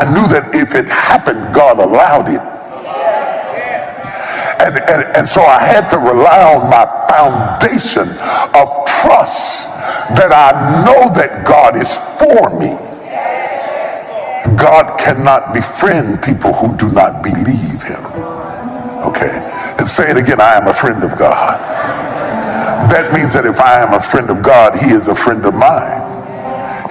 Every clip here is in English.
I knew that if it happened, God allowed it. And so I had to rely on my foundation of trust that I know that God is for me. God cannot befriend people who do not believe him. Okay, and say it again, I am a friend of God. That means that if I am a friend of God, he is a friend of mine.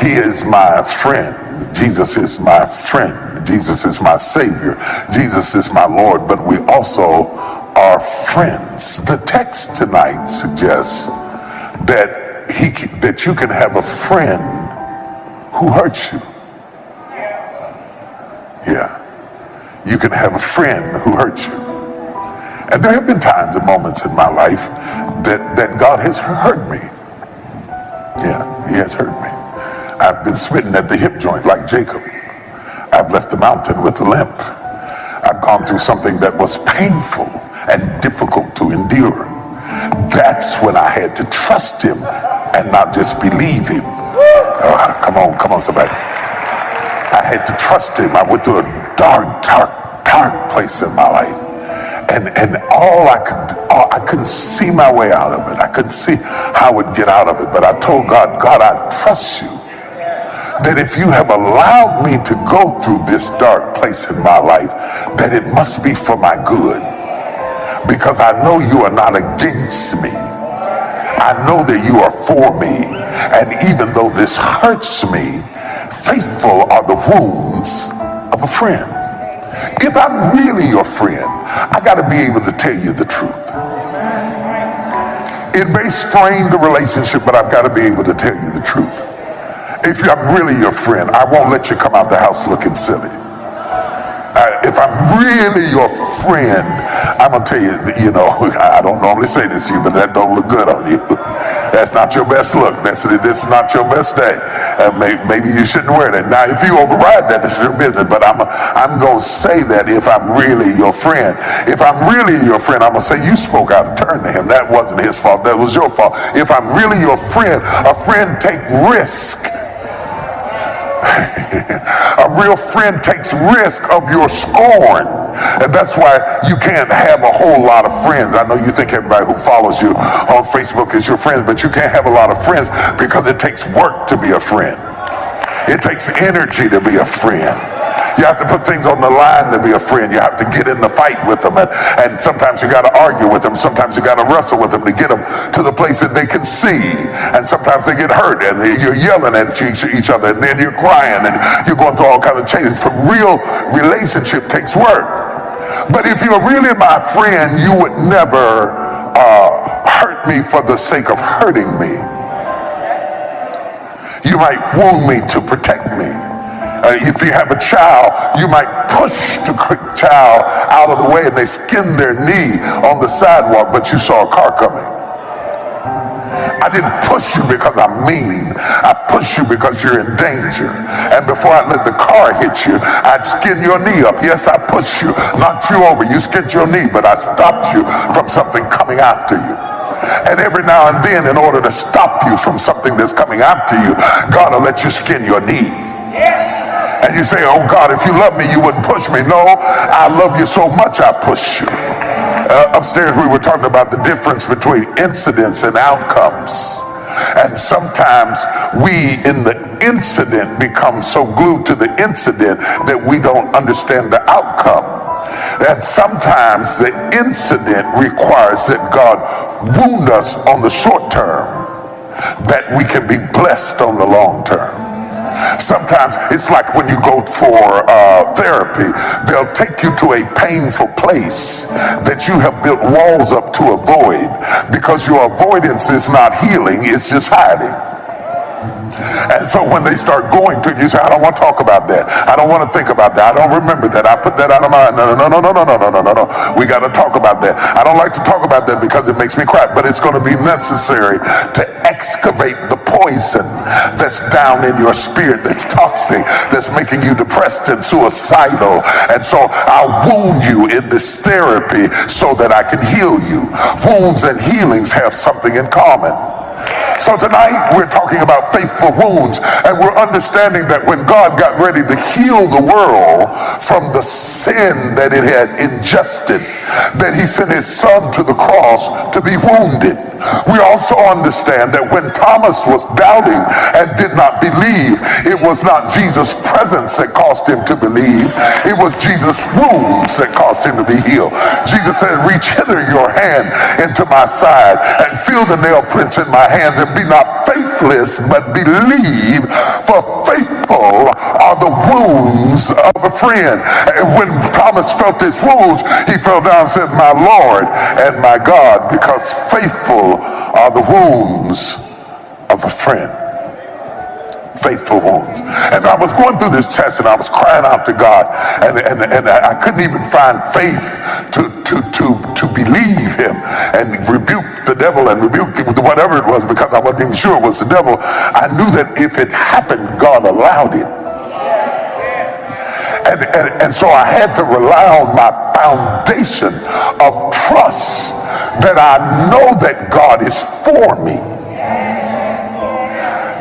He is my friend. Jesus is my friend. Jesus is my Savior. Jesus is my Lord, but we also are friends. The text tonight suggests that you can have a friend who hurts you. Yeah, you can have a friend who hurts you. And there have been times and moments in my life that God has hurt me. Yeah, he has hurt me. I've been smitten at the hip joint like Jacob. I've left the mountain with a limp. I've gone through something that was painful and difficult to endure. That's when I had to trust him and not just believe him. Oh, come on, somebody. I had to trust him. I went through a dark place in my life. And I couldn't see my way out of it. I couldn't see how I would get out of it. But I told God, I trust you. That if you have allowed me to go through this dark place in my life, that it must be for my good. Because I know you are not against me. I know that you are for me. And even though this hurts me, faithful are the wounds of a friend. If I'm really your friend, I got to be able to tell you the truth. It may strain the relationship, but I've got to be able to tell you the truth. If I'm really your friend, I won't let you come out the house looking silly. If I'm really your friend, I'm going to tell you, I don't normally say this to you, but that don't look good on you. That's not your best look. This is not your best day. Maybe you shouldn't wear that. Now, if you override that, that's your business. But I'm going to say that if I'm really your friend. If I'm really your friend, I'm going to say you spoke out and turned to him. That wasn't his fault. That was your fault. If I'm really your friend, a friend take risk. A real friend takes risk of your scorn. And that's why you can't have a whole lot of friends. I know you think everybody who follows you on Facebook is your friend, but you can't have a lot of friends because it takes work to be a friend. It takes energy to be a friend. You have to put things on the line to be a friend. You have to get in the fight with them. And sometimes you got to argue with them. Sometimes you got to wrestle with them to get them to the place that they can see. And sometimes they get hurt and you're yelling at each other and then you're crying and you're going through all kinds of changes. For real relationship takes work. But if you're really my friend, you would never hurt me for the sake of hurting me. You might wound me to protect me. If you have a child, you might push the child out of the way and they skin their knee on the sidewalk, but you saw a car coming. I didn't push you because I'm mean. I pushed you because you're in danger. And before I let the car hit you, I'd skin your knee up. Yes, I pushed you, knocked you over. You skinned your knee, but I stopped you from something coming after you. And every now and then, in order to stop you from something that's coming after you, God will let you skin your knee. And you say, oh God, if you love me, you wouldn't push me. No, I love you so much I push you. Upstairs we were talking about the difference between incidents and outcomes. And sometimes we in the incident become so glued to the incident that we don't understand the outcome. And sometimes the incident requires that God wound us on the short term, that we can be blessed on the long term. Sometimes it's like when you go for therapy, they'll take you to a painful place that you have built walls up to avoid, because your avoidance is not healing, it's just hiding. And so when they start going to you, you say, I don't want to talk about that. I don't want to think about that. I don't remember that. I put that out of my mind. No. We got to talk about that. I don't like to talk about that because it makes me cry, but it's going to be necessary to excavate the poison that's down in your spirit, that's toxic, that's making you depressed and suicidal. And so I'll wound you in this therapy so that I can heal you. Wounds and healings have something in common. So tonight we're talking about faithful wounds, and we're understanding that when God got ready to heal the world from the sin that it had ingested, that he sent his son to the cross to be wounded. We also understand that when Thomas was doubting and did not believe, it was not Jesus' presence that caused him to believe. It was Jesus' wounds that caused him to be healed. Jesus said, reach hither your hand into my side and feel the nail prints in my hands, and be not faithless, but believe, for faithful are the wounds of a friend. And when Thomas felt his wounds, he fell down and said, my Lord and my God, because faithful are the wounds of a friend. Faithful wounds. And I was going through this test, and I was crying out to God, and I couldn't even find faith to believe him and rebuke the devil and rebuke whatever it was, because I wasn't even sure it was the devil. I knew that if it happened, God allowed it. And so I had to rely on my foundation of trust that I know that God is for me.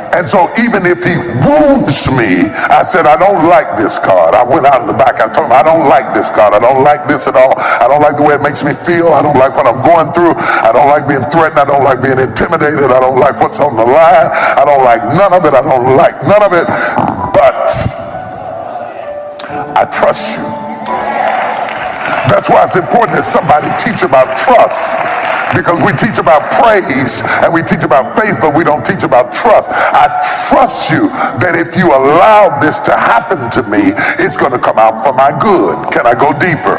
And so even if he wounds me, I said, I don't like this, God. I went out in the back. I told him, I don't like this, God. I don't like this at all. I don't like the way it makes me feel. I don't like what I'm going through. I don't like being threatened. I don't like being intimidated. I don't like what's on the line. I don't like none of it. I don't like none of it. But I trust you. That's why it's important that somebody teach about trust, because we teach about praise and we teach about faith, but we don't teach about trust. I trust you that if you allow this to happen to me, it's going to come out for my good. Can I go deeper?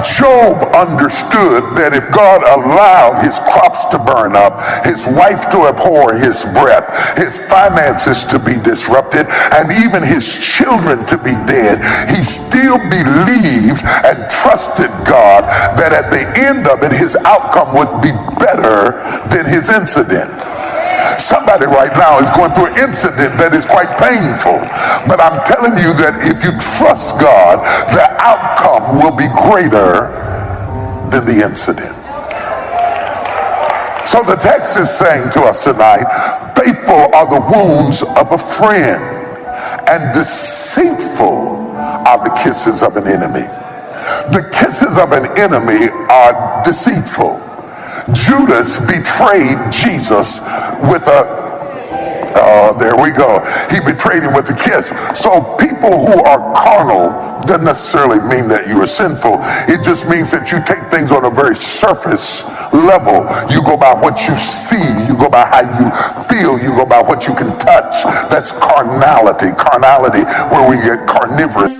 Job understood that if God allowed his crops to burn up, his wife to abhor his breath, his finances to be disrupted, and even his children to be dead, he still believed and trusted God that at the end of it, his outcome would be better than his incident. Somebody right now is going through an incident that is quite painful, but I'm telling you that if you trust God, the outcome will be greater than the incident. So the text is saying to us tonight, faithful are the wounds of a friend, and deceitful are the kisses of an enemy. The kisses of an enemy are deceitful. Judas betrayed Jesus with there we go. He betrayed him with a kiss. So people who are carnal doesn't necessarily mean that you are sinful. It just means that you take things on a very surface level. You go by what you see. You go by how you feel. You go by what you can touch. That's carnality. Carnality, where we get carnivorous.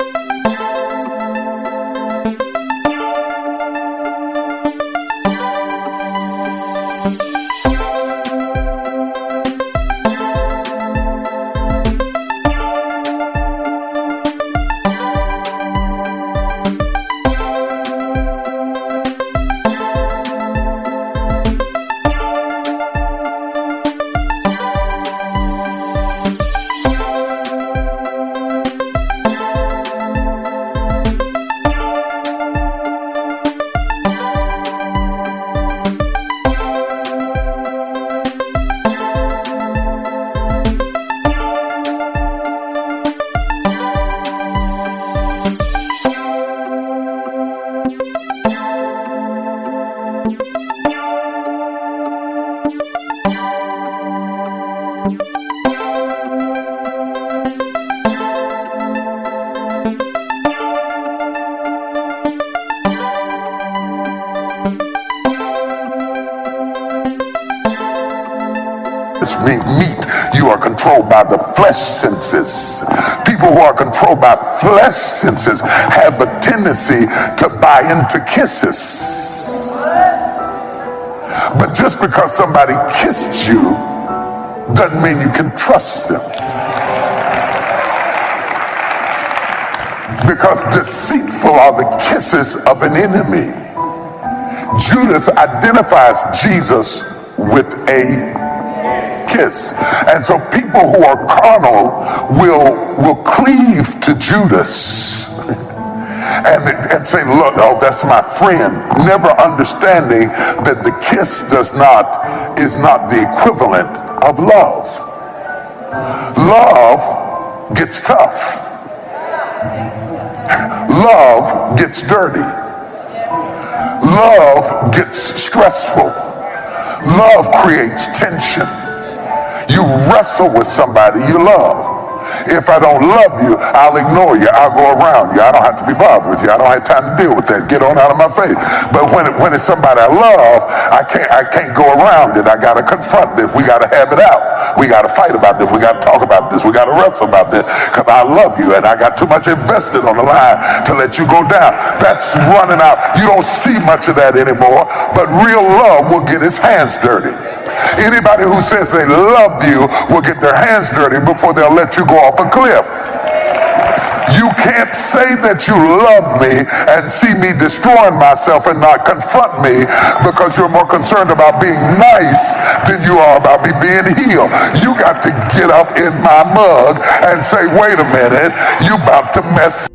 Meat, you are controlled by the flesh senses. People who are controlled by flesh senses have a tendency to buy into kisses. But just because somebody kissed you doesn't mean you can trust them. Because deceitful are the kisses of an enemy. Judas identifies Jesus with a kiss. And so people who are carnal will cleave to Judas and say, look, oh, that's my friend, never understanding that the kiss is not the equivalent of love. Love gets tough. Love gets dirty. Love gets stressful. Love creates tension. You wrestle with somebody you love. If I don't love you, I'll ignore you. I'll go around you. I don't have to be bothered with you. I don't have time to deal with that. Get on out of my face. But when it's somebody I love, I can't go around it. I got to confront this. We got to have it out. We got to fight about this. We got to talk about this. We got to wrestle about this because I love you and I got too much invested on the line to let you go down. That's running out. You don't see much of that anymore, but real love will get its hands dirty. Anybody who says they love you will get their hands dirty before they'll let you go off a cliff. You can't say that you love me and see me destroying myself and not confront me because you're more concerned about being nice than you are about me being healed. You got to get up in my mug and say, wait a minute, you about to mess.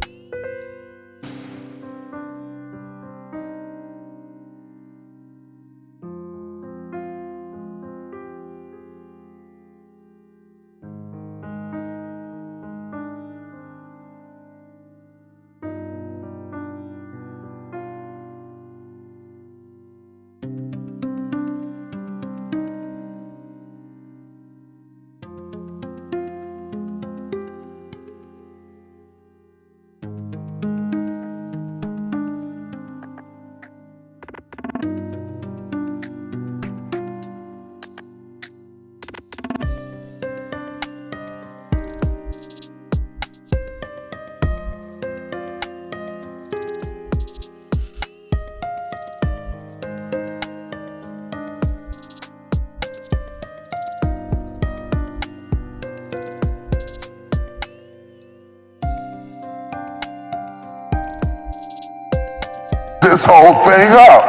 This whole thing up.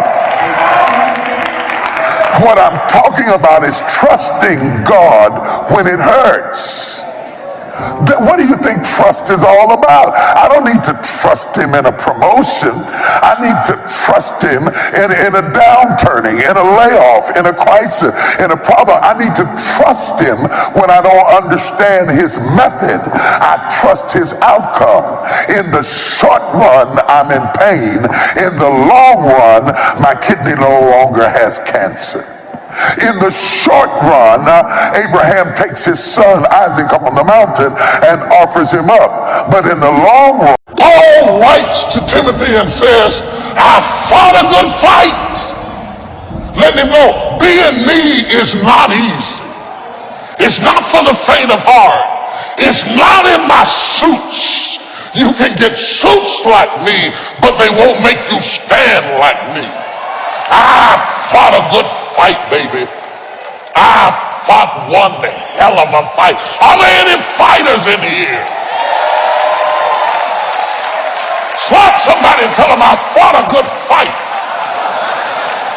What I'm talking about is trusting God when it hurts. What do you think trust is all about? I don't need to trust him in a promotion. I need to trust him in a downturning, in a layoff, in a crisis, in a problem. I need to trust him when I don't understand his method. I trust his outcome. In the short run, I'm in pain. In the long run, my kidney no longer has cancer. In the short run, Abraham takes his son Isaac up on the mountain and offers him up. But in the long run, Paul writes to Timothy and says, I fought a good fight. Let him know, being me is not easy. It's not for the faint of heart. It's not in my suits. You can get suits like me, but they won't make you stand like me. I fought a good fight, baby. I fought one hell of a fight. Are there any fighters in here? Slap somebody and tell them I fought a good fight.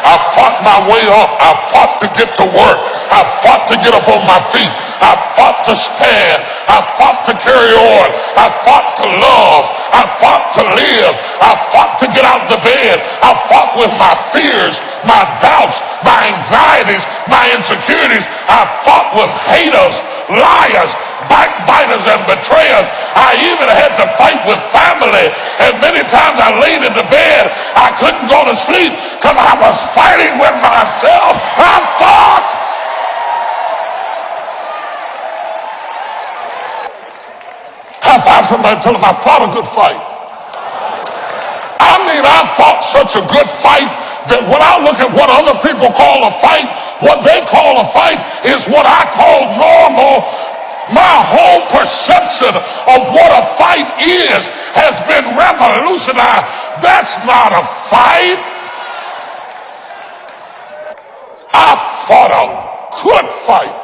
I fought my way up. I fought to get to work. I fought to get up on my feet. I fought to stand. I fought to carry on. I fought to love. I fought to live. I fought to get out of the bed. I fought with my fears, my doubts, my anxieties, my insecurities. I fought with haters, liars, backbiters, and betrayers. I even had to fight with family. And many times I laid in the bed, I couldn't go to sleep because I was fighting with myself. I fought. High five somebody, tell them I fought a good fight. I mean, I fought such a good fight that when I look at what other people call a fight, what they call a fight is what I call normal. My whole perception of what a fight is has been revolutionized. That's not a fight. I fought a good fight.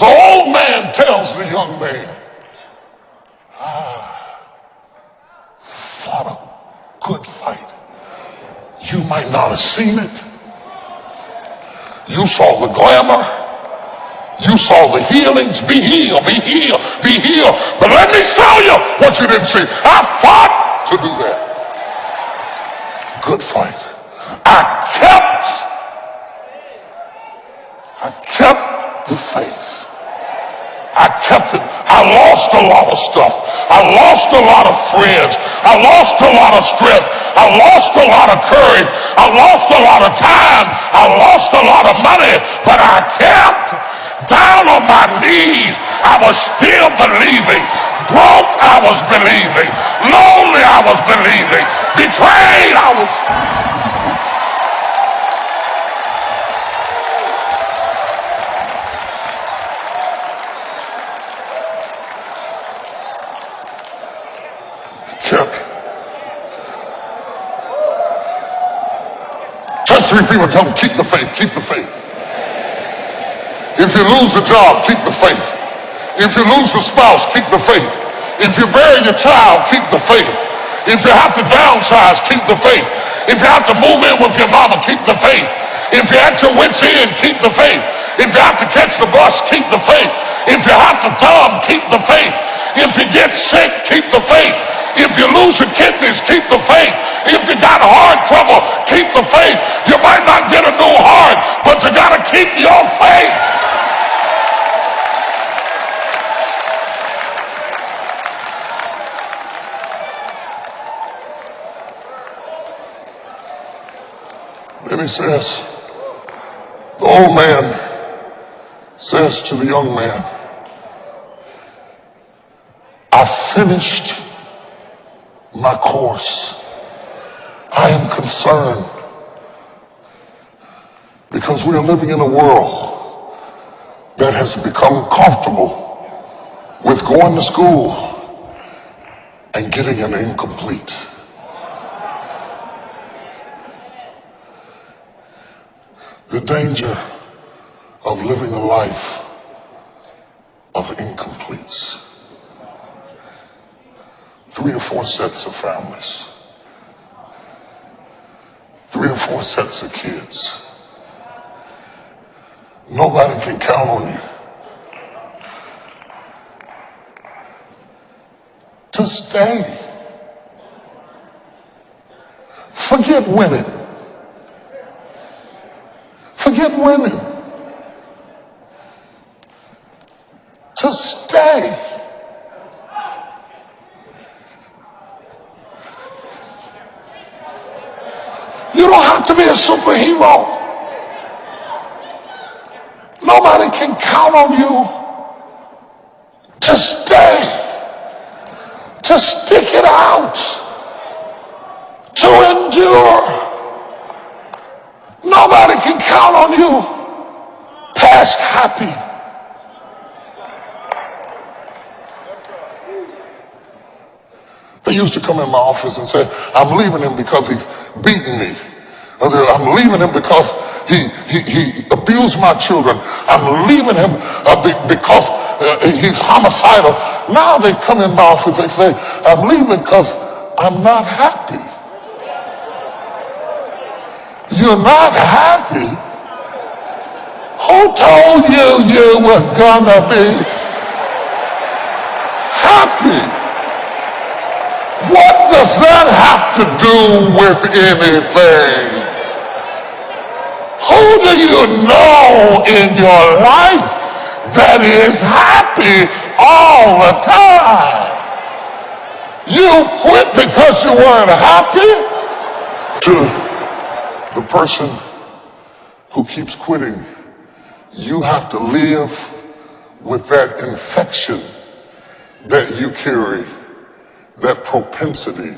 The old man tells the young man, fought a good fight. You might not have seen it. You saw the glamour. You saw the healings. Be healed, be healed, be healed. But let me show you what you didn't see. I fought to do that. Good fight. I kept the faith. I kept it. I lost a lot of stuff. I lost a lot of friends. I lost a lot of strength. I lost a lot of courage. I lost a lot of time. I lost a lot of money. But I kept down on my knees. I was still believing. Broke, I was believing. Lonely, I was believing. Betrayed, I was. Touch 3 people, tell them, keep the faith, keep the faith. If you lose the job, keep the faith. If you lose the spouse, keep the faith. If you bury your child, keep the faith. If you have to downsize, keep the faith. If you have to move in with your mama, keep the faith. If you're at your wit's end, keep the faith. If you have to catch the bus, keep the faith. If you have to thumb, keep the faith. If you get sick, keep the faith. If you lose your kidneys, keep the faith. If you got heart trouble, keep the faith. You might not get a new heart, but you got to keep your faith. Then he says, the old man says to the young man, I finished my course. I am concerned because we are living in a world that has become comfortable with going to school and getting an incomplete. The danger of living a life of incompletes. 3 or 4 sets of families. 3 or 4 sets of kids. Nobody can count on you to stay. Forget winning. Forget winning. To stay. You don't have to be a superhero. Nobody can count on you to stay, to stick it out, to endure. Nobody can count on you past happy. They used to come in my office and say, I'm leaving him because he's beaten me. I'm leaving him because he abused my children. I'm leaving him because he's homicidal. Now they come in my office and they say, I'm leaving because I'm not happy. You're not happy? Who told you you were gonna be happy? What does that have to do with anything? Who do you know in your life that is happy all the time? You quit because you weren't happy? To the person who keeps quitting, you have to live with that infection that you carry, that propensity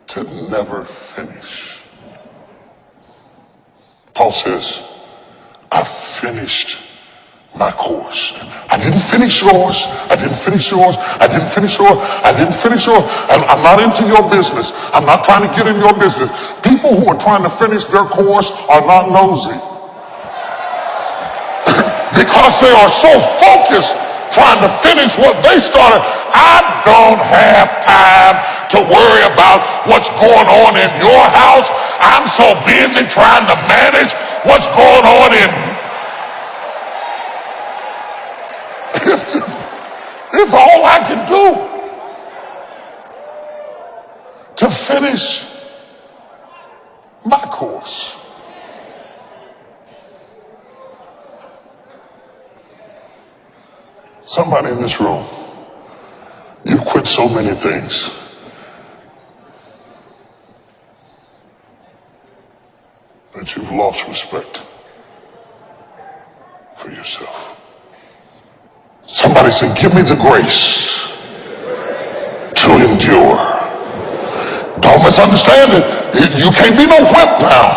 to never finish. Paul says, I finished my course. I didn't finish yours. I didn't finish yours. I didn't finish yours. I didn't finish yours. I'm not into your business. I'm not trying to get in your business. People who are trying to finish their course are not nosy. Because they are so focused trying to finish what they started. I don't have time to worry about what's going on in your house. I'm so busy trying to manage what's going on in. It's all I can do to finish my course. Somebody in this room, you've quit so many things. But you've lost respect for yourself. Somebody said, give me the grace to endure. Don't misunderstand it. You can't be no whip now.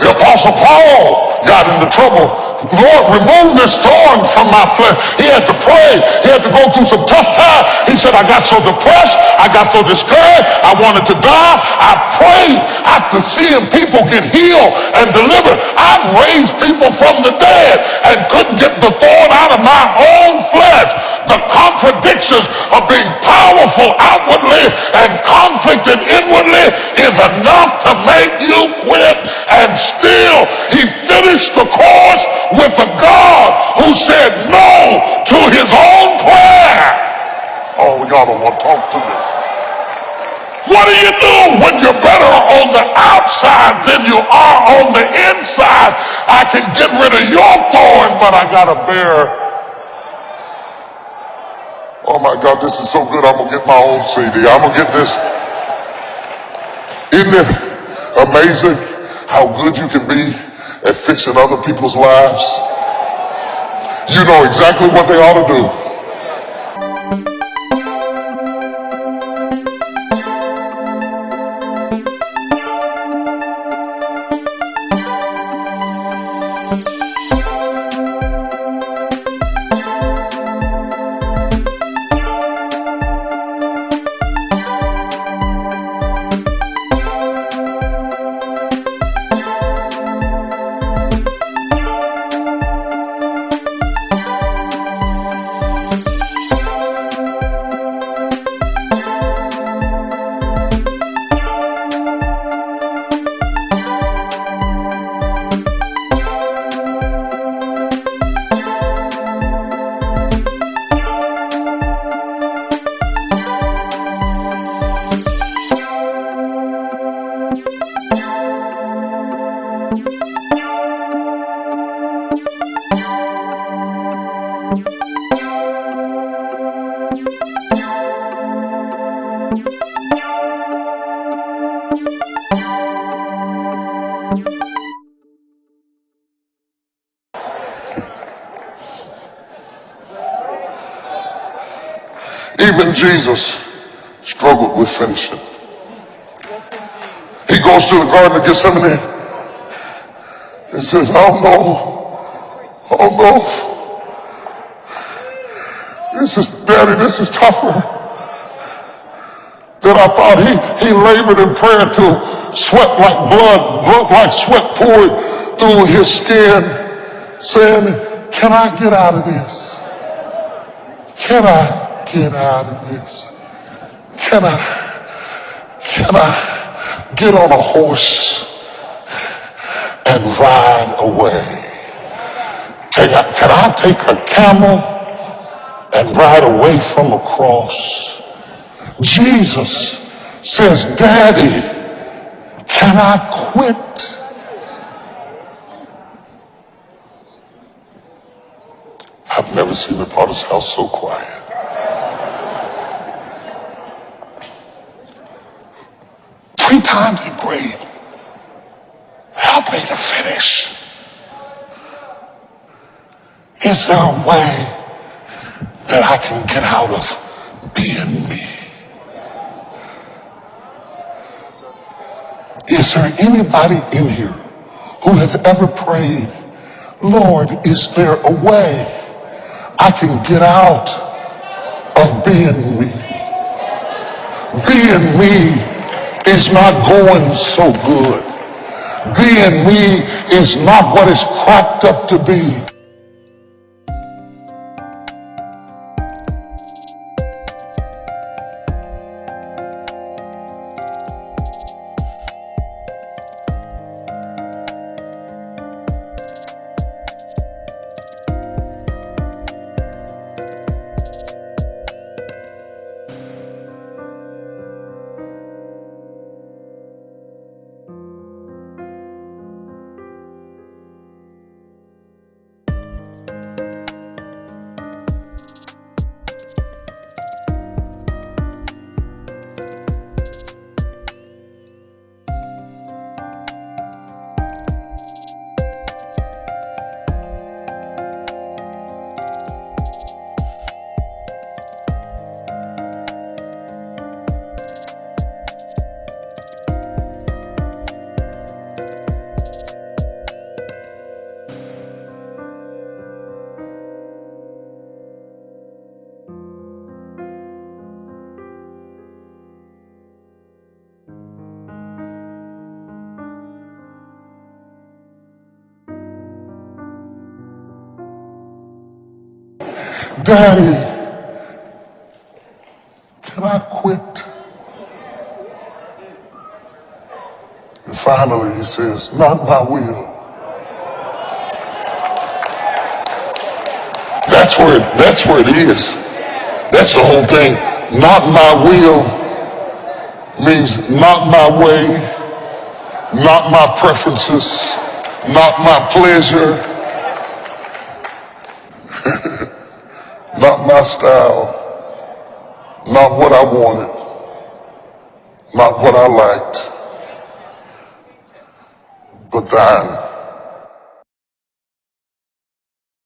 The Apostle Paul got into trouble. Lord, remove this thorn from my flesh. He had to pray. He had to go through some tough times. He said, I got so depressed. I got so discouraged. I wanted to die. I prayed after seeing people get healed and delivered. I've raised people from the dead and couldn't get the thorn out of my own flesh. The contradictions of being powerful outwardly and conflicted inwardly is enough to make you quit. And still, he finished the course with a God who said no to his own prayer. Oh, y'all don't want to talk to me. What do you do when you're better on the outside than you are on the inside? I can get rid of your thorn, but I gotta bear. Oh my God, this is so good. I'm gonna get my own CD. I'm gonna get this. Isn't it amazing how good you can be at fixing other people's lives? You know exactly what they ought to do. Even Jesus struggled with finishing. He goes to the Garden of Gethsemane and says, oh no, Daddy, this is tougher than I thought. He labored in prayer till sweat like blood like sweat poured through his skin, saying, can I get out of this? Can I get out of this? Can I get on a horse and ride away? Can I take a camel and ride away from a cross? Jesus says, Daddy, can I quit? I've never seen the Potter's house so quiet. 3 times he prayed, help me to finish. Is there a way that I can get out of being me? Is there anybody in here who has ever prayed, Lord, is there a way I can get out of being me? Being me is not going so good. Being me is not what it's cracked up to be. Daddy, can I quit? And finally he says, not my will. That's where it is. That's the whole thing. Not my will means not my way, not my preferences, not my pleasure, not my style, not what I wanted, not what I liked, but thine.